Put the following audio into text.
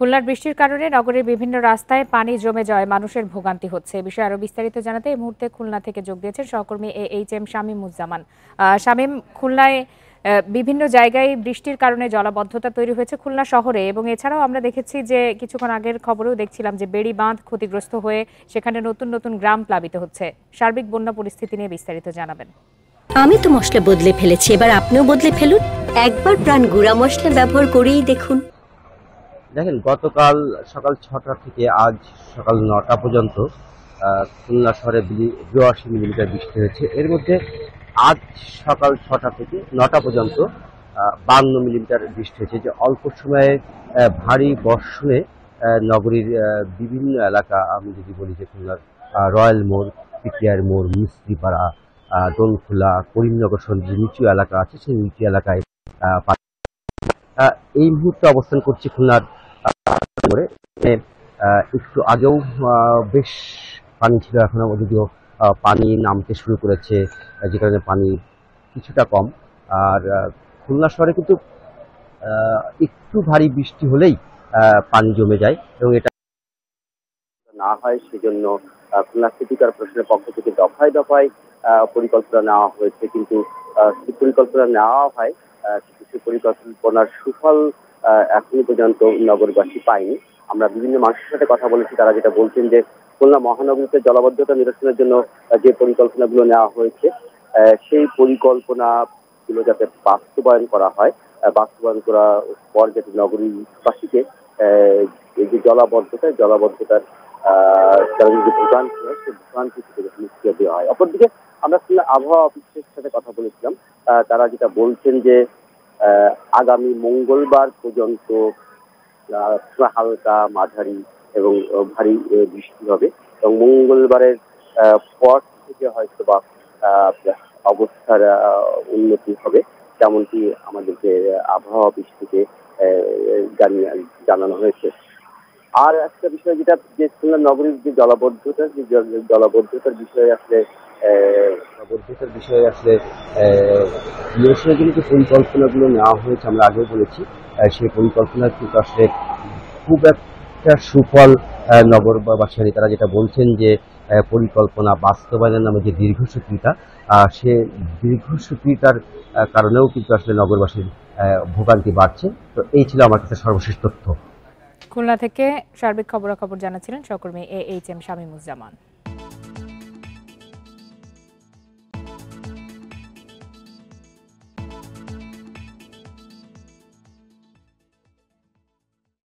খুলনার বৃষ্টির কারণে নগরের বিভিন্ন রাস্তায় পানি জমে যাওয়ায় মানুষের ভোগান্তি হচ্ছে। এ বিষয়ে আরো বিস্তারিত জানাতে এই মুহূর্তে খুলনা থেকে যোগ দিয়েছেন সহকর্মী AHM শামীমুজ্জামান। শামীম, খুলনায় বিভিন্ন জায়গায় বৃষ্টির কারণে জলাবদ্ধতা তৈরি হয়েছে খুলনা শহরে, এবং এছাড়াও আমরা দেখেছি যে কিছুক্ষণ আগের খবরেও দেখছিলাম যে বেড়ি বাঁধ ক্ষতিগ্রস্ত হয়ে সেখানে নতুন নতুন গ্রাম প্লাবিত হচ্ছে। সার্বিক বন্যা পরিস্থিতি নিয়ে বিস্তারিত জানাবেন। আমি তো মশলা বদলে ফেলেছি, এবার আপনিও বদলে ফেলুন। একবার প্রাণ গুঁড়া মশলা ব্যবহার করেই দেখুন। দেখেন, গতকাল সকাল 6টা থেকে আজ সকাল 9টা পর্যন্ত খুলনা শহরে 82 মিলিমিটার বৃষ্টি হয়েছে। এর মধ্যে আজ সকাল 6টা থেকে 9টা পর্যন্ত 52 মিলিমিটার বৃষ্টি হয়েছে। যে অল্প সময়ে ভারী বর্ষণে নগরীর বিভিন্ন এলাকা, আমি যদি বলি যে খুলনার রয়্যাল মোড়, পিটিআর মোড়, মিস্ত্রিপাড়া, দোলখোলা, করিমনগর সহ যে নিচু এলাকা আছে সেই নিচু এলাকায় এই মুহূর্তে অবস্থান করছি খুলনার করে। একটু আগেও বেশ পানি ছিল, এখনো যদিও পানি নামতে শুরু করেছে, যে কারণে পানি কিছুটা কম। আর খুলনা শহরে কিন্তু একটু ভারী বৃষ্টি হলেই পানি জমে যায়, এবং এটা না হয় সেজন্য খুলনা সিটি কর্পোরেশনের পক্ষ থেকে দফায় দফায় পরিকল্পনা নেওয়া হয়েছে, কিন্তু পরিকল্পনা নেওয়া হয় কিছু পরিকল্পনার সুফল এখনো পর্যন্ত নগরবাসী পায়নি। আমরা বিভিন্ন মানুষের সাথে কথা বলেছি, তারা যেটা বলছেন যে খুলনা মহানগরীতে জলাবদ্ধতা নিরসনের জন্য যে পরিকল্পনাগুলো নেওয়া হয়েছে সেই পরিকল্পনাগুলো যাতে বাস্তবায়ন করা হয়, বাস্তবায়ন করার পর যাতে নগরীবাসীকে এই যে জলাবদ্ধতার তারা যে ভোগান্তি হয় সেই ভোগান্তি থেকে মুক্তি দেওয়া হয়। অপরদিকে আমরা খুলনা আবহাওয়া অফিসের সাথে কথা বলেছিলাম, তারা যেটা বলছেন যে আগামী মঙ্গলবার পর্যন্ত হালকা, মাঝারি এবং ভারী বৃষ্টি হবে, এবং মঙ্গলবারের পর থেকে হয়তো বা অবস্থার উন্নতি হবে, যেমনটি আমাদেরকে আবহাওয়া অফিস থেকে জানানো হয়েছে। আর একটা বিষয় যেটা, যে খুলনা নগরীর যে জলাবদ্ধতার বিষয়ে আসলে নিরসনের জন্য যে পরিকল্পনাগুলো নেওয়া হয়েছে, আমরা আগেও বলেছি, সেই পরিকল্পনা কিন্তু আসলে খুব একটা সুফল নগরবাসী। তারা যেটা বলছেন যে পরিকল্পনা বাস্তবায়নের নামে যে দীর্ঘসূত্রিতা, সে দীর্ঘসূত্রিতার কারণেও কিন্তু আসলে নগরবাসীর ভোগান্তি বাড়ছে। তো এই ছিল আমার কাছে সর্বশেষ তথ্য। খুলনা থেকে সার্বিক খবরাখবর জানাচ্ছিলেন সহকর্মী AHM শামীমুজ্জামান।